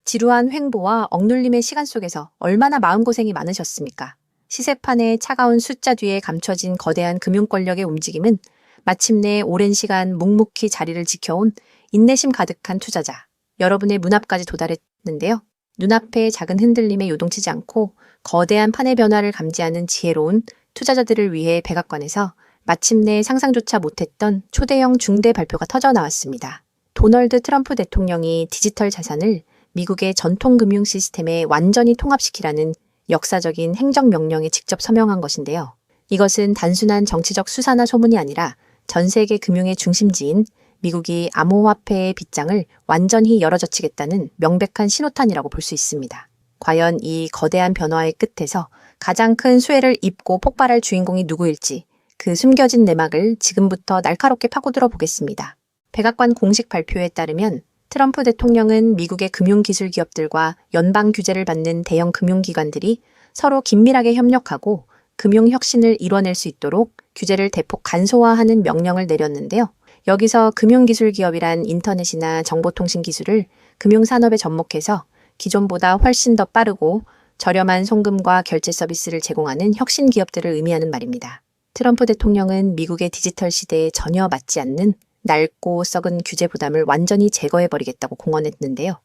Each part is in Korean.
지루한 횡보와 억눌림의 시간 속에서 얼마나 마음고생이 많으셨습니까? 시세판의 차가운 숫자 뒤에 감춰진 거대한 금융 권력의 움직임은 마침내 오랜 시간 묵묵히 자리를 지켜온 인내심 가득한 투자자, 여러분의 문 앞까지 도달했는데요. 눈앞의 작은 흔들림에 요동치지 않고 거대한 판의 변화를 감지하는 지혜로운 투자자들을 위해 백악관에서 마침내 상상조차 못했던 초대형 중대 발표가 터져 나왔습니다. 도널드 트럼프 대통령이 디지털 자산을 미국의 전통 금융 시스템에 완전히 통합시키라는 역사적인 행정명령에 직접 서명한 것인데요. 이것은 단순한 정치적 수사나 소문이 아니라 전 세계 금융의 중심지인 미국이 암호화폐의 빗장을 완전히 열어젖히겠다는 명백한 신호탄이라고 볼 수 있습니다. 과연 이 거대한 변화의 끝에서 가장 큰 수혜를 입고 폭발할 주인공이 누구일지 그 숨겨진 내막을 지금부터 날카롭게 파고들어 보겠습니다. 백악관 공식 발표에 따르면 트럼프 대통령은 미국의 금융기술 기업들과 연방 규제를 받는 대형 금융기관들이 서로 긴밀하게 협력하고 금융혁신을 이뤄낼 수 있도록 규제를 대폭 간소화하는 명령을 내렸는데요. 여기서 금융기술 기업이란 인터넷이나 정보통신 기술을 금융산업에 접목해서 기존보다 훨씬 더 빠르고 저렴한 송금과 결제 서비스를 제공하는 혁신 기업들을 의미하는 말입니다. 트럼프 대통령은 미국의 디지털 시대에 전혀 맞지 않는 낡고 썩은 규제 부담을 완전히 제거해버리겠다고 공언했는데요.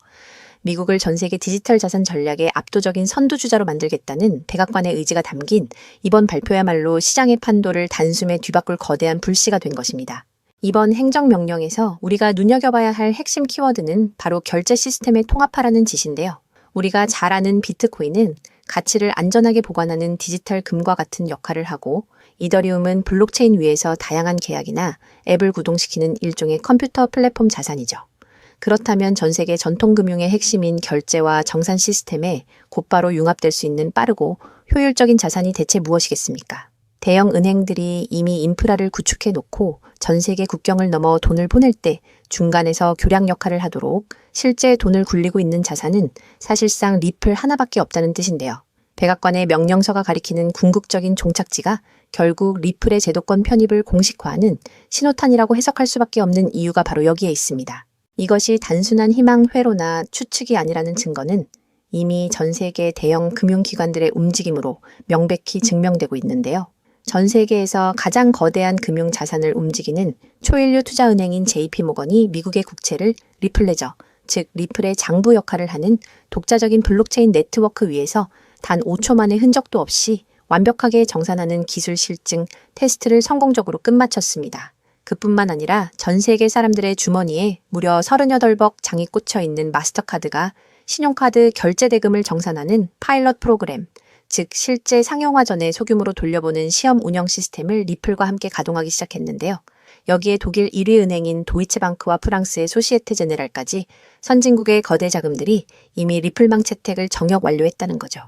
미국을 전 세계 디지털 자산 전략의 압도적인 선두주자로 만들겠다는 백악관의 의지가 담긴 이번 발표야말로 시장의 판도를 단숨에 뒤바꿀 거대한 불씨가 된 것입니다. 이번 행정명령에서 우리가 눈여겨봐야 할 핵심 키워드는 바로 결제 시스템의 통합화라는 짓인데요. 우리가 잘 아는 비트코인은 가치를 안전하게 보관하는 디지털 금과 같은 역할을 하고 이더리움은 블록체인 위에서 다양한 계약이나 앱을 구동시키는 일종의 컴퓨터 플랫폼 자산이죠. 그렇다면 전 세계 전통금융의 핵심인 결제와 정산 시스템에 곧바로 융합될 수 있는 빠르고 효율적인 자산이 대체 무엇이겠습니까? 대형 은행들이 이미 인프라를 구축해 놓고 전 세계 국경을 넘어 돈을 보낼 때 중간에서 교량 역할을 하도록 실제 돈을 굴리고 있는 자산은 사실상 리플 하나밖에 없다는 뜻인데요. 백악관의 명령서가 가리키는 궁극적인 종착지가 결국 리플의 제도권 편입을 공식화하는 신호탄이라고 해석할 수밖에 없는 이유가 바로 여기에 있습니다. 이것이 단순한 희망 회로나 추측이 아니라는 증거는 이미 전 세계 대형 금융기관들의 움직임으로 명백히 증명되고 있는데요. 전 세계에서 가장 거대한 금융 자산을 움직이는 초인류 투자은행인 JP모건이 미국의 국채를 리플레저, 즉 리플의 장부 역할을 하는 독자적인 블록체인 네트워크 위에서 단 5초 만의 흔적도 없이 완벽하게 정산하는 기술 실증 테스트를 성공적으로 끝마쳤습니다. 그뿐만 아니라 전 세계 사람들의 주머니에 무려 38벅 장이 꽂혀 있는 마스터카드가 신용카드 결제 대금을 정산하는 파일럿 프로그램, 즉 실제 상용화 전에 소규모로 돌려보는 시험 운영 시스템을 리플과 함께 가동하기 시작했는데요. 여기에 독일 1위 은행인 도이체방크와 프랑스의 소시에테 제네랄까지 선진국의 거대 자금들이 이미 리플망 채택을 정역 완료했다는 거죠.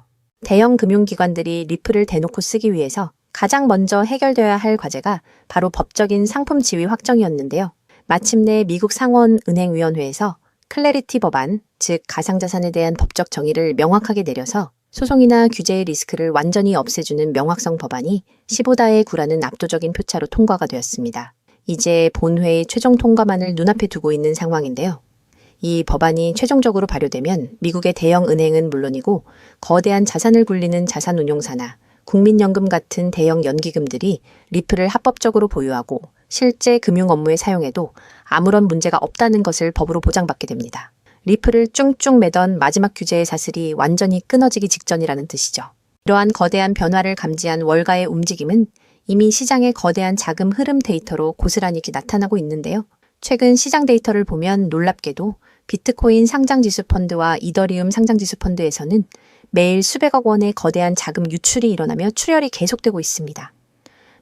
대형 금융기관들이 리플을 대놓고 쓰기 위해서 가장 먼저 해결되어야 할 과제가 바로 법적인 상품 지위 확정이었는데요. 마침내 미국 상원은행위원회에서 클래리티 법안, 즉 가상자산에 대한 법적 정의를 명확하게 내려서 소송이나 규제의 리스크를 완전히 없애주는 명확성 법안이 15대 9라는 압도적인 표차로 통과가 되었습니다. 이제 본회의 최종 통과만을 눈앞에 두고 있는 상황인데요. 이 법안이 최종적으로 발효되면 미국의 대형 은행은 물론이고 거대한 자산을 굴리는 자산운용사나 국민연금 같은 대형 연기금들이 리플을 합법적으로 보유하고 실제 금융 업무에 사용해도 아무런 문제가 없다는 것을 법으로 보장받게 됩니다. 리플을 쭝쭝 매던 마지막 규제의 사슬이 완전히 끊어지기 직전이라는 뜻이죠. 이러한 거대한 변화를 감지한 월가의 움직임은 이미 시장의 거대한 자금 흐름 데이터로 고스란히 나타나고 있는데요. 최근 시장 데이터를 보면 놀랍게도 비트코인 상장지수 펀드와 이더리움 상장지수 펀드에서는 매일 수백억 원의 거대한 자금 유출이 일어나며 출혈이 계속되고 있습니다.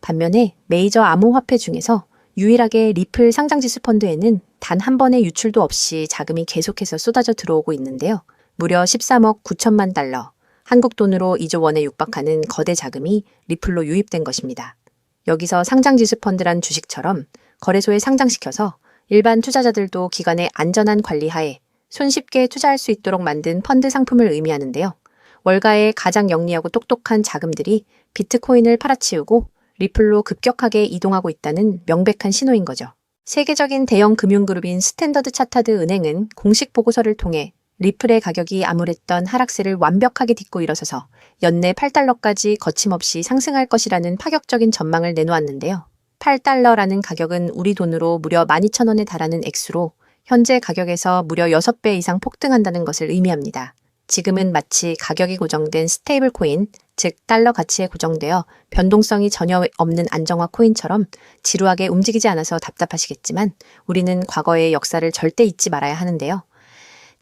반면에 메이저 암호화폐 중에서 유일하게 리플 상장지수 펀드에는 단 한 번의 유출도 없이 자금이 계속해서 쏟아져 들어오고 있는데요. 무려 13억 9천만 달러, 한국 돈으로 2조 원에 육박하는 거대 자금이 리플로 유입된 것입니다. 여기서 상장지수 펀드란 주식처럼 거래소에 상장시켜서 일반 투자자들도 기관의 안전한 관리 하에 손쉽게 투자할 수 있도록 만든 펀드 상품을 의미하는데요. 월가의 가장 영리하고 똑똑한 자금들이 비트코인을 팔아치우고 리플로 급격하게 이동하고 있다는 명백한 신호인 거죠. 세계적인 대형 금융그룹인 스탠더드 차타드 은행은 공식 보고서를 통해 리플의 가격이 암울했던 하락세를 완벽하게 딛고 일어서서 연내 8달러까지 거침없이 상승할 것이라는 파격적인 전망을 내놓았는데요. 8달러라는 가격은 우리 돈으로 무려 12,000원에 달하는 액수로 현재 가격에서 무려 6배 이상 폭등한다는 것을 의미합니다. 지금은 마치 가격이 고정된 스테이블 코인, 즉 달러 가치에 고정되어 변동성이 전혀 없는 안정화 코인처럼 지루하게 움직이지 않아서 답답하시겠지만 우리는 과거의 역사를 절대 잊지 말아야 하는데요.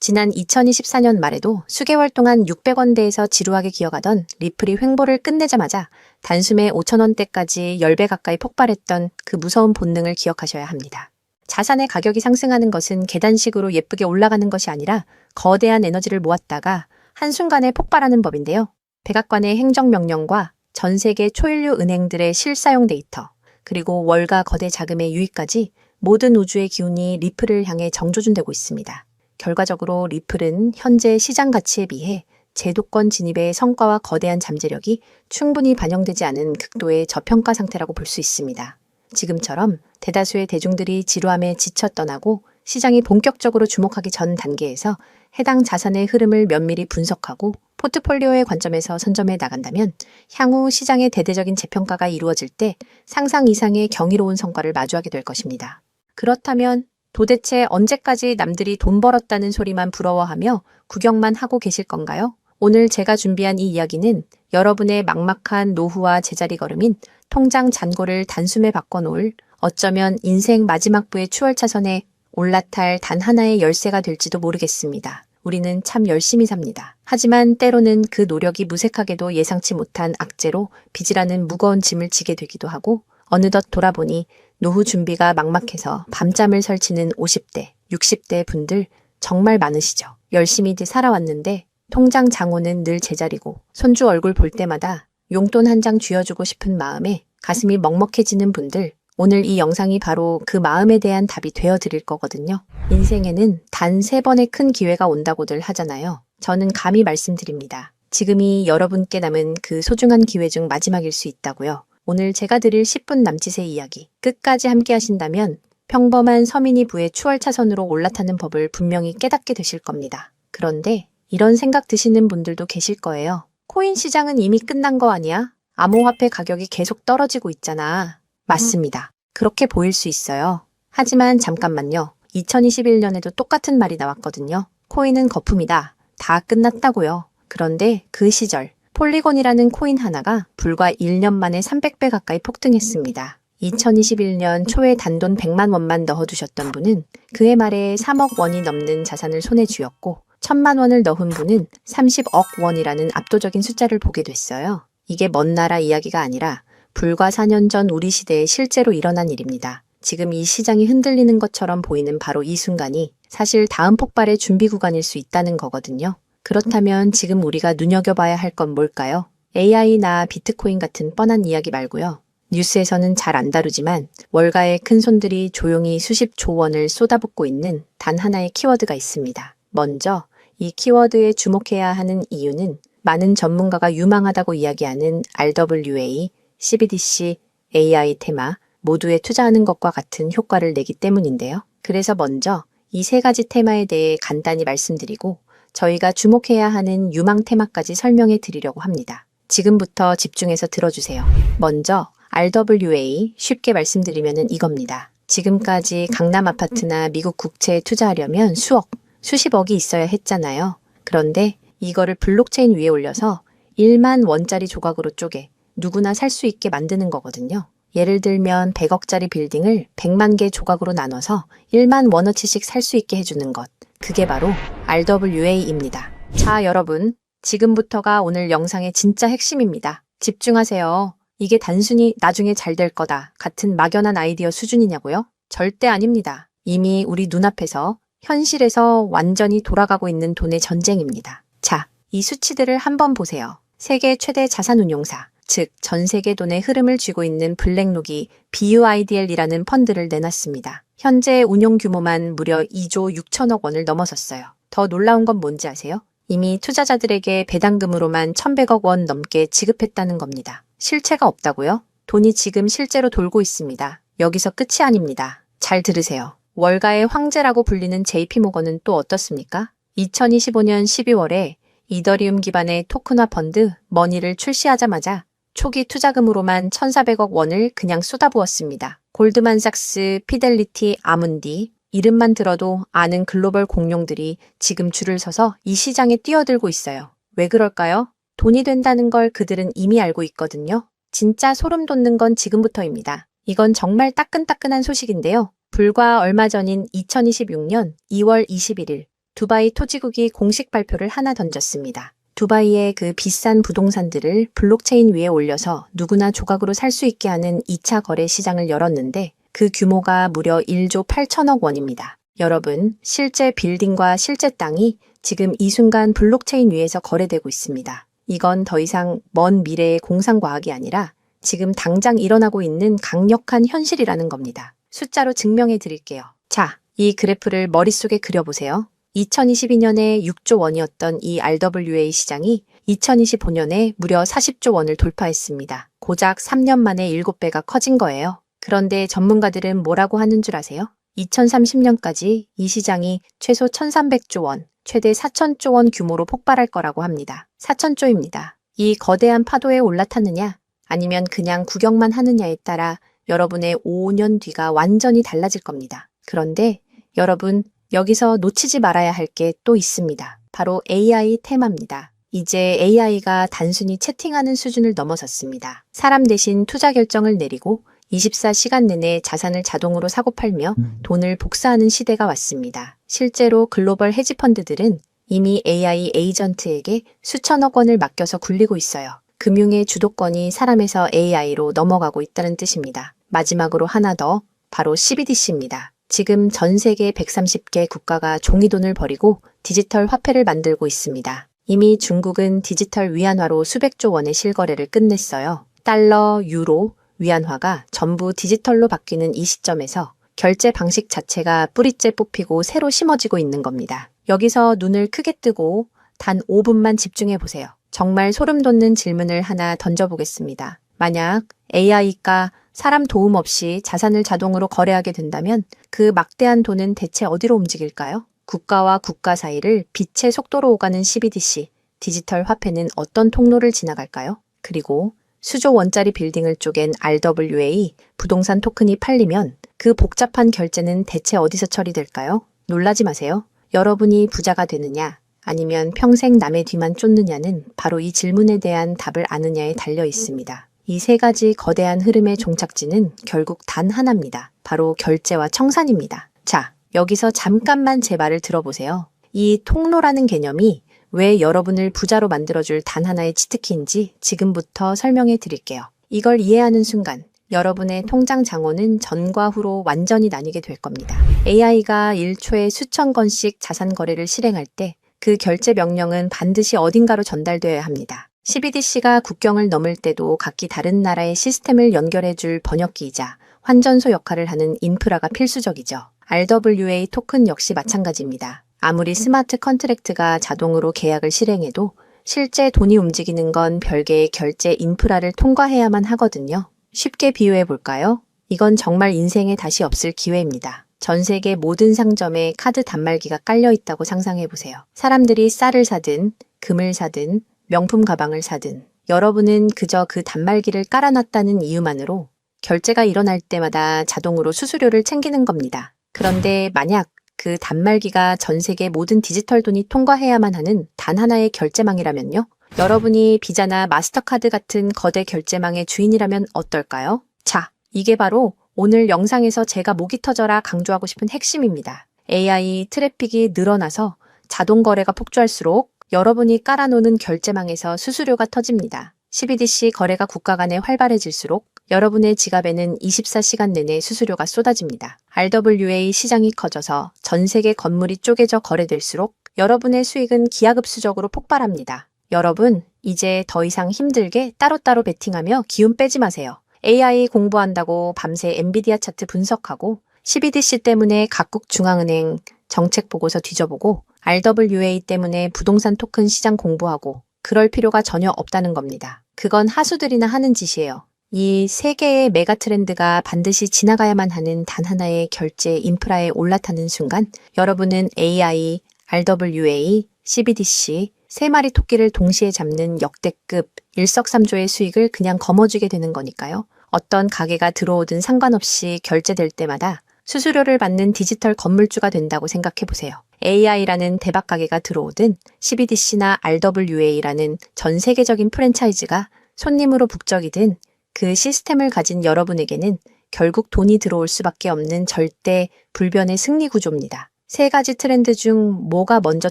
지난 2024년 말에도 수개월 동안 600원대에서 지루하게 기어가던 리플이 횡보를 끝내자마자 단숨에 5,000원대까지 10배 가까이 폭발했던 그 무서운 본능을 기억하셔야 합니다. 자산의 가격이 상승하는 것은 계단식으로 예쁘게 올라가는 것이 아니라 거대한 에너지를 모았다가 한순간에 폭발하는 법인데요. 백악관의 행정명령과 전 세계 초일류 은행들의 실사용 데이터, 그리고 월가 거대 자금의 유입까지 모든 우주의 기운이 리플을 향해 정조준되고 있습니다. 결과적으로 리플은 현재 시장 가치에 비해 제도권 진입의 성과와 거대한 잠재력이 충분히 반영되지 않은 극도의 저평가 상태라고 볼 수 있습니다. 지금처럼 대다수의 대중들이 지루함에 지쳐 떠나고 시장이 본격적으로 주목하기 전 단계에서 해당 자산의 흐름을 면밀히 분석하고 포트폴리오의 관점에서 선점해 나간다면 향후 시장의 대대적인 재평가가 이루어질 때 상상 이상의 경이로운 성과를 마주하게 될 것입니다. 그렇다면 도대체 언제까지 남들이 돈 벌었다는 소리만 부러워하며 구경만 하고 계실 건가요? 오늘 제가 준비한 이 이야기는 여러분의 막막한 노후와 제자리 걸음인 통장 잔고를 단숨에 바꿔놓을 어쩌면 인생 마지막 부의 추월차선에 올라탈 단 하나의 열쇠가 될지도 모르겠습니다. 우리는 참 열심히 삽니다. 하지만 때로는 그 노력이 무색하게도 예상치 못한 악재로 빚이라는 무거운 짐을 지게 되기도 하고 어느덧 돌아보니 노후 준비가 막막해서 밤잠을 설치는 50대, 60대 분들 정말 많으시죠. 열심히들 살아왔는데 통장 잔고는 늘 제자리고 손주 얼굴 볼 때마다 용돈 한 장 쥐어주고 싶은 마음에 가슴이 먹먹해지는 분들, 오늘 이 영상이 바로 그 마음에 대한 답이 되어드릴 거거든요. 인생에는 단 3번의 큰 기회가 온다고들 하잖아요. 저는 감히 말씀드립니다. 지금이 여러분께 남은 그 소중한 기회 중 마지막일 수 있다고요. 오늘 제가 드릴 10분 남짓의 이야기 끝까지 함께 하신다면 평범한 서민이 부의 추월차선으로 올라타는 법을 분명히 깨닫게 되실 겁니다. 그런데 이런 생각 드시는 분들도 계실 거예요. 코인 시장은 이미 끝난 거 아니야? 암호화폐 가격이 계속 떨어지고 있잖아. 맞습니다. 그렇게 보일 수 있어요. 하지만 잠깐만요. 2021년에도 똑같은 말이 나왔거든요. 코인은 거품이다. 다 끝났다고요. 그런데 그 시절 폴리곤이라는 코인 하나가 불과 1년 만에 300배 가까이 폭등했습니다. 2021년 초에 단돈 100만 원만 넣어두셨던 분은 그해 말에 3억 원이 넘는 자산을 손에 쥐었고 1000만 원을 넣은 분은 30억 원이라는 압도적인 숫자를 보게 됐어요. 이게 먼 나라 이야기가 아니라 불과 4년 전 우리 시대에 실제로 일어난 일입니다. 지금 이 시장이 흔들리는 것처럼 보이는 바로 이 순간이 사실 다음 폭발의 준비 구간일 수 있다는 거거든요. 그렇다면 지금 우리가 눈여겨봐야 할 건 뭘까요? AI나 비트코인 같은 뻔한 이야기 말고요. 뉴스에서는 잘 안 다루지만 월가의 큰 손들이 조용히 수십 조 원을 쏟아붓고 있는 단 하나의 키워드가 있습니다. 먼저 이 키워드에 주목해야 하는 이유는 많은 전문가가 유망하다고 이야기하는 RWA, CBDC, AI 테마 모두에 투자하는 것과 같은 효과를 내기 때문인데요. 그래서 먼저 이 3가지 테마에 대해 간단히 말씀드리고 저희가 주목해야 하는 유망 테마까지 설명해 드리려고 합니다. 지금부터 집중해서 들어주세요. 먼저 RWA 쉽게 말씀드리면 이겁니다. 지금까지 강남 아파트나 미국 국채에 투자하려면 수억, 수십억이 있어야 했잖아요. 그런데 이거를 블록체인 위에 올려서 1만 원짜리 조각으로 쪼개 누구나 살 수 있게 만드는 거거든요. 예를 들면 100억짜리 빌딩을 100만 개 조각으로 나눠서 1만 원어치씩 살 수 있게 해주는 것. 그게 바로 RWA입니다. 자, 여러분. 지금부터가 오늘 영상의 진짜 핵심입니다. 집중하세요. 이게 단순히 나중에 잘 될 거다 같은 막연한 아이디어 수준이냐고요? 절대 아닙니다. 이미 우리 눈앞에서 현실에서 완전히 돌아가고 있는 돈의 전쟁입니다. 자, 이 수치들을 한번 보세요. 세계 최대 자산운용사, 즉 전 세계 돈의 흐름을 쥐고 있는 블랙록이 BUIDL이라는 펀드를 내놨습니다. 현재 운용 규모만 무려 2조 6천억 원을 넘어섰어요. 더 놀라운 건 뭔지 아세요? 이미 투자자들에게 배당금으로만 1,100억 원 넘게 지급했다는 겁니다. 실체가 없다고요? 돈이 지금 실제로 돌고 있습니다. 여기서 끝이 아닙니다. 잘 들으세요. 월가의 황제라고 불리는 JP모건은 또 어떻습니까? 2025년 12월에 이더리움 기반의 토큰화 펀드 머니를 출시하자마자 초기 투자금으로만 1,400억 원을 그냥 쏟아부었습니다. 골드만삭스, 피델리티, 아문디, 이름만 들어도 아는 글로벌 공룡들이 지금 줄을 서서 이 시장에 뛰어들고 있어요. 왜 그럴까요? 돈이 된다는 걸 그들은 이미 알고 있거든요. 진짜 소름 돋는 건 지금부터입니다. 이건 정말 따끈따끈한 소식인데요. 불과 얼마 전인 2026년 2월 21일 두바이 토지국이 공식 발표를 하나 던졌습니다. 두바이의 그 비싼 부동산들을 블록체인 위에 올려서 누구나 조각으로 살 수 있게 하는 2차 거래 시장을 열었는데 그 규모가 무려 1조 8천억 원입니다. 여러분, 실제 빌딩과 실제 땅이 지금 이 순간 블록체인 위에서 거래되고 있습니다. 이건 더 이상 먼 미래의 공상과학이 아니라 지금 당장 일어나고 있는 강력한 현실이라는 겁니다. 숫자로 증명해 드릴게요. 자, 이 그래프를 머릿속에 그려보세요. 2022년에 6조 원이었던 이 RWA 시장이 2025년에 무려 40조 원을 돌파했습니다. 고작 3년 만에 7배가 커진 거예요. 그런데 전문가들은 뭐라고 하는 줄 아세요? 2030년까지 이 시장이 최소 1,300조 원, 최대 4,000조 원 규모로 폭발할 거라고 합니다. 4,000조입니다. 이 거대한 파도에 올라탔느냐, 아니면 그냥 구경만 하느냐에 따라 여러분의 5년 뒤가 완전히 달라질 겁니다. 그런데 여러분, 여기서 놓치지 말아야 할 게 또 있습니다. 바로 AI 테마입니다. 이제 AI가 단순히 채팅하는 수준을 넘어섰습니다. 사람 대신 투자 결정을 내리고 24시간 내내 자산을 자동으로 사고팔며 돈을 복사하는 시대가 왔습니다. 실제로 글로벌 헤지펀드들은 이미 AI 에이전트에게 수천억 원을 맡겨서 굴리고 있어요. 금융의 주도권이 사람에서 AI로 넘어가고 있다는 뜻입니다. 마지막으로 하나 더, 바로 CBDC입니다. 지금 전 세계 130개 국가가 종이돈을 버리고 디지털 화폐를 만들고 있습니다. 이미 중국은 디지털 위안화로 수백조 원의 실거래를 끝냈어요. 달러, 유로, 위안화가 전부 디지털로 바뀌는 이 시점에서 결제 방식 자체가 뿌리째 뽑히고 새로 심어지고 있는 겁니다. 여기서 눈을 크게 뜨고 단 5분만 집중해 보세요. 정말 소름 돋는 질문을 하나 던져보겠습니다. 만약 AI가 사람 도움 없이 자산을 자동으로 거래하게 된다면 그 막대한 돈은 대체 어디로 움직일까요? 국가와 국가 사이를 빛의 속도로 오가는 CBDC, 디지털 화폐는 어떤 통로를 지나갈까요? 그리고 수조 원짜리 빌딩을 쪼갠 RWA, 부동산 토큰이 팔리면 그 복잡한 결제는 대체 어디서 처리될까요? 놀라지 마세요. 여러분이 부자가 되느냐, 아니면 평생 남의 뒤만 쫓느냐는 바로 이 질문에 대한 답을 아느냐에 달려 있습니다. 이 세 가지 거대한 흐름의 종착지는 결국 단 하나입니다. 바로 결제와 청산입니다. 자, 여기서 잠깐만 제 말을 들어보세요. 이 통로라는 개념이 왜 여러분을 부자로 만들어줄 단 하나의 치트키인지 지금부터 설명해 드릴게요. 이걸 이해하는 순간 여러분의 통장 장원은 전과 후로 완전히 나뉘게 될 겁니다. AI가 1초에 수천 건씩 자산 거래를 실행할 때 그 결제 명령은 반드시 어딘가로 전달되어야 합니다. CBDC가 국경을 넘을 때도 각기 다른 나라의 시스템을 연결해줄 번역기이자 환전소 역할을 하는 인프라가 필수적이죠. RWA 토큰 역시 마찬가지입니다. 아무리 스마트 컨트랙트가 자동으로 계약을 실행해도 실제 돈이 움직이는 건 별개의 결제 인프라를 통과해야만 하거든요. 쉽게 비유해 볼까요? 이건 정말 인생에 다시 없을 기회입니다. 전 세계 모든 상점에 카드 단말기가 깔려 있다고 상상해 보세요. 사람들이 쌀을 사든, 금을 사든, 명품 가방을 사든, 여러분은 그저 그 단말기를 깔아놨다는 이유만으로 결제가 일어날 때마다 자동으로 수수료를 챙기는 겁니다. 그런데 만약 그 단말기가 전 세계 모든 디지털 돈이 통과해야만 하는 단 하나의 결제망이라면요? 여러분이 비자나 마스터카드 같은 거대 결제망의 주인이라면 어떨까요? 자, 이게 바로 오늘 영상에서 제가 목이 터져라 강조하고 싶은 핵심입니다. AI 트래픽이 늘어나서 자동 거래가 폭주할수록 여러분이 깔아놓는 결제망에서 수수료가 터집니다. CBDC 거래가 국가 간에 활발해질수록 여러분의 지갑에는 24시간 내내 수수료가 쏟아집니다. RWA 시장이 커져서 전 세계 건물이 쪼개져 거래될수록 여러분의 수익은 기하급수적으로 폭발합니다. 여러분, 이제 더 이상 힘들게 따로따로 베팅하며 기운 빼지 마세요. AI 공부한다고 밤새 엔비디아 차트 분석하고 CBDC 때문에 각국 중앙은행 정책 보고서 뒤져보고 RWA 때문에 부동산 토큰 시장 공부하고 그럴 필요가 전혀 없다는 겁니다. 그건 하수들이나 하는 짓이에요. 이 세 개의 메가 트렌드가 반드시 지나가야만 하는 단 하나의 결제 인프라에 올라타는 순간 여러분은 AI, RWA, CBDC, 세 마리 토끼를 동시에 잡는 역대급 일석삼조의 수익을 그냥 거머쥐게 되는 거니까요. 어떤 가게가 들어오든 상관없이 결제될 때마다 수수료를 받는 디지털 건물주가 된다고 생각해 보세요. AI라는 대박 가게가 들어오든 CBDC나 RWA라는 전 세계적인 프랜차이즈가 손님으로 북적이든 그 시스템을 가진 여러분에게는 결국 돈이 들어올 수밖에 없는 절대 불변의 승리 구조입니다. 세 가지 트렌드 중 뭐가 먼저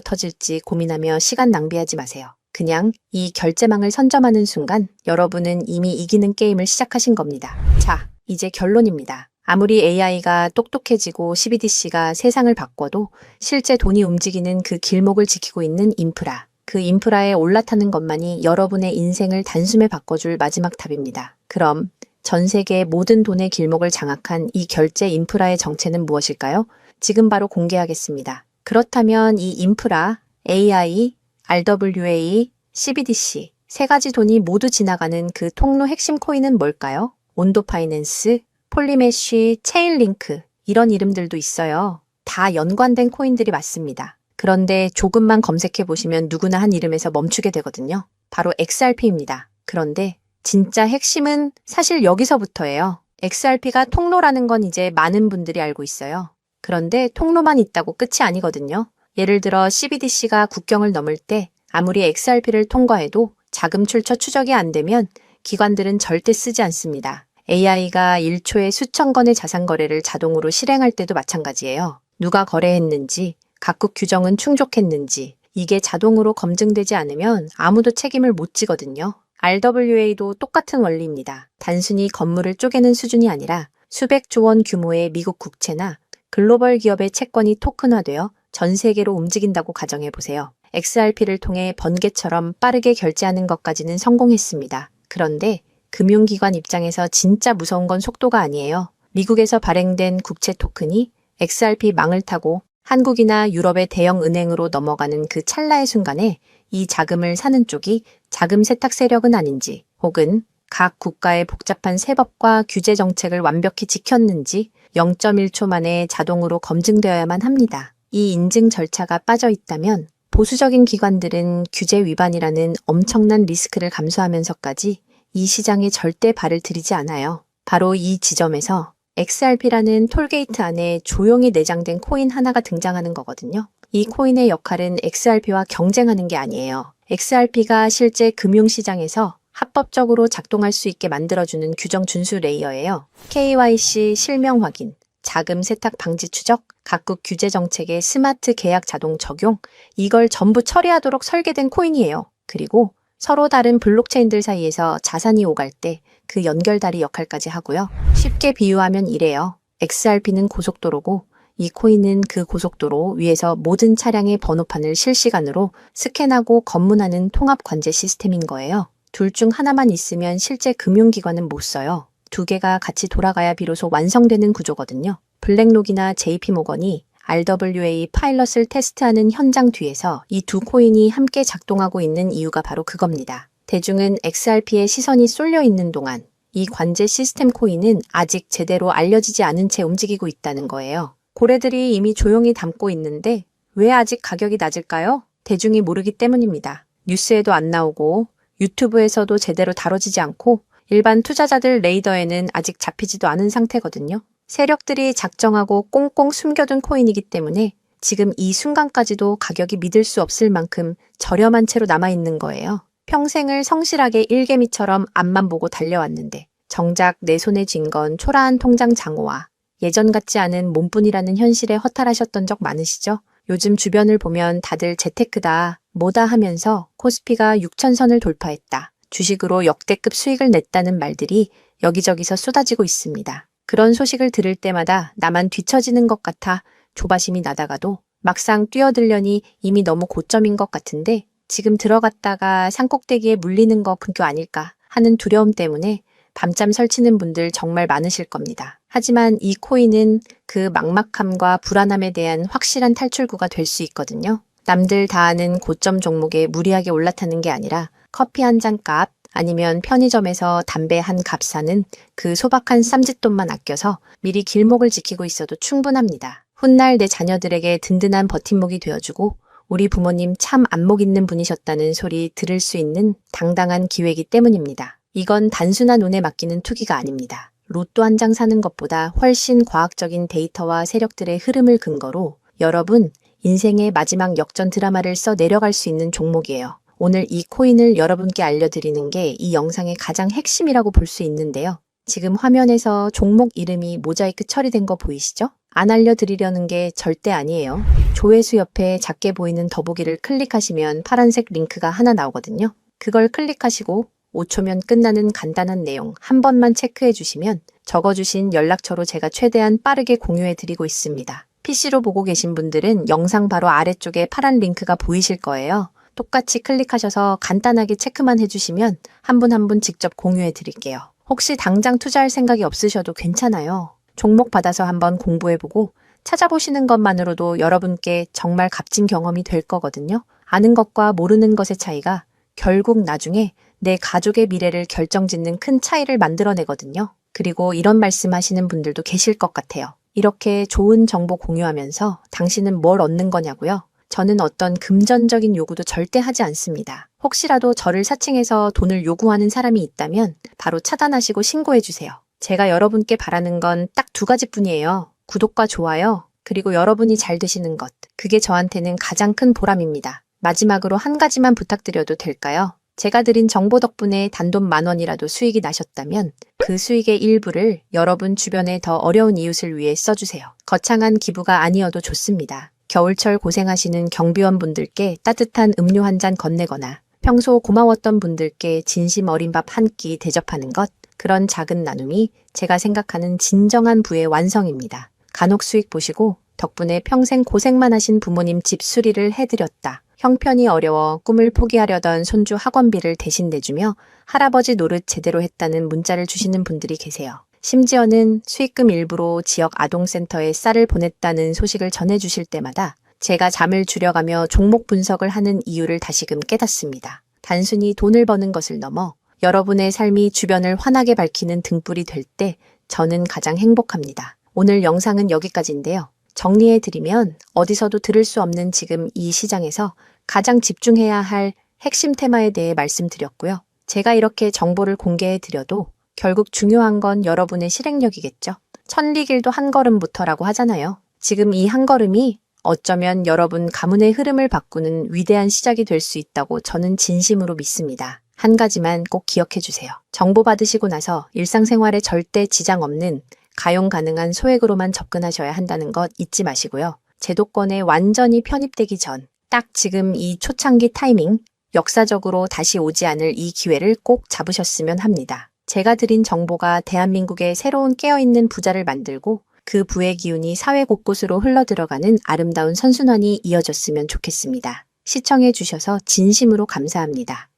터질지 고민하며 시간 낭비하지 마세요. 그냥 이 결제망을 선점하는 순간 여러분은 이미 이기는 게임을 시작하신 겁니다. 자, 이제 결론입니다. 아무리 AI가 똑똑해지고 CBDC가 세상을 바꿔도 실제 돈이 움직이는 그 길목을 지키고 있는 인프라. 그 인프라에 올라타는 것만이 여러분의 인생을 단숨에 바꿔줄 마지막 탑입니다. 그럼 전 세계의 모든 돈의 길목을 장악한 이 결제 인프라의 정체는 무엇일까요? 지금 바로 공개하겠습니다. 그렇다면 이 인프라, AI, RWA, CBDC 세 가지 돈이 모두 지나가는 그 통로 핵심 코인은 뭘까요? 온도 파이낸스, 폴리메쉬, 체인링크 이런 이름들도 있어요. 다 연관된 코인들이 맞습니다. 그런데 조금만 검색해 보시면 누구나 한 이름에서 멈추게 되거든요. 바로 XRP입니다. 그런데 진짜 핵심은 사실 여기서부터예요. XRP가 통로라는 건 이제 많은 분들이 알고 있어요. 그런데 통로만 있다고 끝이 아니거든요. 예를 들어 CBDC가 국경을 넘을 때 아무리 XRP를 통과해도 자금 출처 추적이 안 되면 기관들은 절대 쓰지 않습니다. AI가 1초에 수천 건의 자산 거래를 자동으로 실행할 때도 마찬가지예요. 누가 거래했는지, 각국 규정은 충족했는지 이게 자동으로 검증되지 않으면 아무도 책임을 못 지거든요. RWA도 똑같은 원리입니다. 단순히 건물을 쪼개는 수준이 아니라 수백조 원 규모의 미국 국채나 글로벌 기업의 채권이 토큰화되어 전 세계로 움직인다고 가정해보세요. XRP를 통해 번개처럼 빠르게 결제하는 것까지는 성공했습니다. 그런데 금융기관 입장에서 진짜 무서운 건 속도가 아니에요. 미국에서 발행된 국채 토큰이 XRP 망을 타고 한국이나 유럽의 대형 은행으로 넘어가는 그 찰나의 순간에 이 자금을 사는 쪽이 자금 세탁 세력은 아닌지 혹은 각 국가의 복잡한 세법과 규제 정책을 완벽히 지켰는지 0.1초 만에 자동으로 검증되어야만 합니다. 이 인증 절차가 빠져 있다면 보수적인 기관들은 규제 위반이라는 엄청난 리스크를 감수하면서까지 이 시장에 절대 발을 들이지 않아요. 바로 이 지점에서 XRP라는 톨게이트 안에 조용히 내장된 코인 하나가 등장하는 거거든요. 이 코인의 역할은 XRP와 경쟁하는 게 아니에요. XRP가 실제 금융시장에서 합법적으로 작동할 수 있게 만들어주는 규정 준수 레이어예요. KYC 실명 확인, 자금 세탁 방지 추적, 각국 규제 정책의 스마트 계약 자동 적용, 이걸 전부 처리하도록 설계된 코인이에요. 그리고 서로 다른 블록체인들 사이에서 자산이 오갈 때 그 연결다리 역할까지 하고요. 쉽게 비유하면 이래요. XRP는 고속도로고 이 코인은 그 고속도로 위에서 모든 차량의 번호판을 실시간으로 스캔하고 검문하는 통합 관제 시스템인 거예요. 둘 중 하나만 있으면 실제 금융기관은 못 써요. 두 개가 같이 돌아가야 비로소 완성되는 구조거든요. 블랙록이나 JP모건이 RWA 파일럿을 테스트하는 현장 뒤에서 이 두 코인이 함께 작동하고 있는 이유가 바로 그겁니다. 대중은 XRP에 시선이 쏠려 있는 동안 이 관제 시스템 코인은 아직 제대로 알려지지 않은 채 움직이고 있다는 거예요. 고래들이 이미 조용히 담고 있는데 왜 아직 가격이 낮을까요? 대중이 모르기 때문입니다. 뉴스에도 안 나오고 유튜브에서도 제대로 다뤄지지 않고 일반 투자자들 레이더에는 아직 잡히지도 않은 상태거든요. 세력들이 작정하고 꽁꽁 숨겨둔 코인이기 때문에 지금 이 순간까지도 가격이 믿을 수 없을 만큼 저렴한 채로 남아있는 거예요. 평생을 성실하게 일개미처럼 앞만 보고 달려왔는데 정작 내 손에 쥔 건 초라한 통장 잔고와 예전 같지 않은 몸뿐이라는 현실에 허탈하셨던 적 많으시죠? 요즘 주변을 보면 다들 재테크다, 뭐다 하면서 코스피가 6,000선을 돌파했다, 주식으로 역대급 수익을 냈다는 말들이 여기저기서 쏟아지고 있습니다. 그런 소식을 들을 때마다 나만 뒤처지는 것 같아 조바심이 나다가도 막상 뛰어들려니 이미 너무 고점인 것 같은데 지금 들어갔다가 산꼭대기에 물리는 거 근교 아닐까 하는 두려움 때문에 밤잠 설치는 분들 정말 많으실 겁니다. 하지만 이 코인은 그 막막함과 불안함에 대한 확실한 탈출구가 될 수 있거든요. 남들 다 아는 고점 종목에 무리하게 올라타는 게 아니라 커피 한 잔 값 아니면 편의점에서 담배 한 값 사는 그 소박한 쌈짓돈만 아껴서 미리 길목을 지키고 있어도 충분합니다. 훗날 내 자녀들에게 든든한 버팀목이 되어주고 우리 부모님 참 안목 있는 분이셨다는 소리 들을 수 있는 당당한 기회이기 때문입니다. 이건 단순한 운에 맡기는 투기가 아닙니다. 로또 한 장 사는 것보다 훨씬 과학적인 데이터와 세력들의 흐름을 근거로 여러분 인생의 마지막 역전 드라마를 써 내려갈 수 있는 종목이에요. 오늘 이 코인을 여러분께 알려드리는 게 이 영상의 가장 핵심이라고 볼 수 있는데요. 지금 화면에서 종목 이름이 모자이크 처리된 거 보이시죠? 안 알려드리려는 게 절대 아니에요. 조회수 옆에 작게 보이는 더보기를 클릭하시면 파란색 링크가 하나 나오거든요. 그걸 클릭하시고 5초면 끝나는 간단한 내용 한 번만 체크해 주시면 적어주신 연락처로 제가 최대한 빠르게 공유해 드리고 있습니다. PC로 보고 계신 분들은 영상 바로 아래쪽에 파란 링크가 보이실 거예요. 똑같이 클릭하셔서 간단하게 체크만 해주시면 한 분 한 분 직접 공유해 드릴게요. 혹시 당장 투자할 생각이 없으셔도 괜찮아요. 종목 받아서 한번 공부해보고 찾아보시는 것만으로도 여러분께 정말 값진 경험이 될 거거든요. 아는 것과 모르는 것의 차이가 결국 나중에 내 가족의 미래를 결정짓는 큰 차이를 만들어내거든요. 그리고 이런 말씀하시는 분들도 계실 것 같아요. 이렇게 좋은 정보 공유하면서 당신은 뭘 얻는 거냐고요? 저는 어떤 금전적인 요구도 절대 하지 않습니다. 혹시라도 저를 사칭해서 돈을 요구하는 사람이 있다면 바로 차단하시고 신고해주세요. 제가 여러분께 바라는 건 딱 두 가지뿐이에요. 구독과 좋아요, 그리고 여러분이 잘 되시는 것. 그게 저한테는 가장 큰 보람입니다. 마지막으로 한 가지만 부탁드려도 될까요? 제가 드린 정보 덕분에 단돈 10,000원이라도 수익이 나셨다면 그 수익의 일부를 여러분 주변의 더 어려운 이웃을 위해 써주세요. 거창한 기부가 아니어도 좋습니다. 겨울철 고생하시는 경비원분들께 따뜻한 음료 한 잔 건네거나 평소 고마웠던 분들께 진심 어린 밥 한 끼 대접하는 것, 그런 작은 나눔이 제가 생각하는 진정한 부의 완성입니다. 간혹 수익 보시고 덕분에 평생 고생만 하신 부모님 집 수리를 해드렸다. 형편이 어려워 꿈을 포기하려던 손주 학원비를 대신 내주며 할아버지 노릇 제대로 했다는 문자를 주시는 분들이 계세요. 심지어는 수익금 일부로 지역 아동센터에 쌀을 보냈다는 소식을 전해주실 때마다 제가 잠을 줄여가며 종목 분석을 하는 이유를 다시금 깨닫습니다. 단순히 돈을 버는 것을 넘어 여러분의 삶이 주변을 환하게 밝히는 등불이 될 때 저는 가장 행복합니다. 오늘 영상은 여기까지인데요. 정리해드리면 어디서도 들을 수 없는 지금 이 시장에서 가장 집중해야 할 핵심 테마에 대해 말씀드렸고요. 제가 이렇게 정보를 공개해드려도 결국 중요한 건 여러분의 실행력이겠죠. 천리길도 한 걸음부터라고 하잖아요. 지금 이 한 걸음이 어쩌면 여러분 가문의 흐름을 바꾸는 위대한 시작이 될 수 있다고 저는 진심으로 믿습니다. 한 가지만 꼭 기억해 주세요. 정보 받으시고 나서 일상생활에 절대 지장 없는 가용 가능한 소액으로만 접근하셔야 한다는 것 잊지 마시고요. 제도권에 완전히 편입되기 전, 딱 지금 이 초창기 타이밍, 역사적으로 다시 오지 않을 이 기회를 꼭 잡으셨으면 합니다. 제가 드린 정보가 대한민국의 새로운 깨어있는 부자를 만들고 그 부의 기운이 사회 곳곳으로 흘러들어가는 아름다운 선순환이 이어졌으면 좋겠습니다. 시청해 주셔서 진심으로 감사합니다.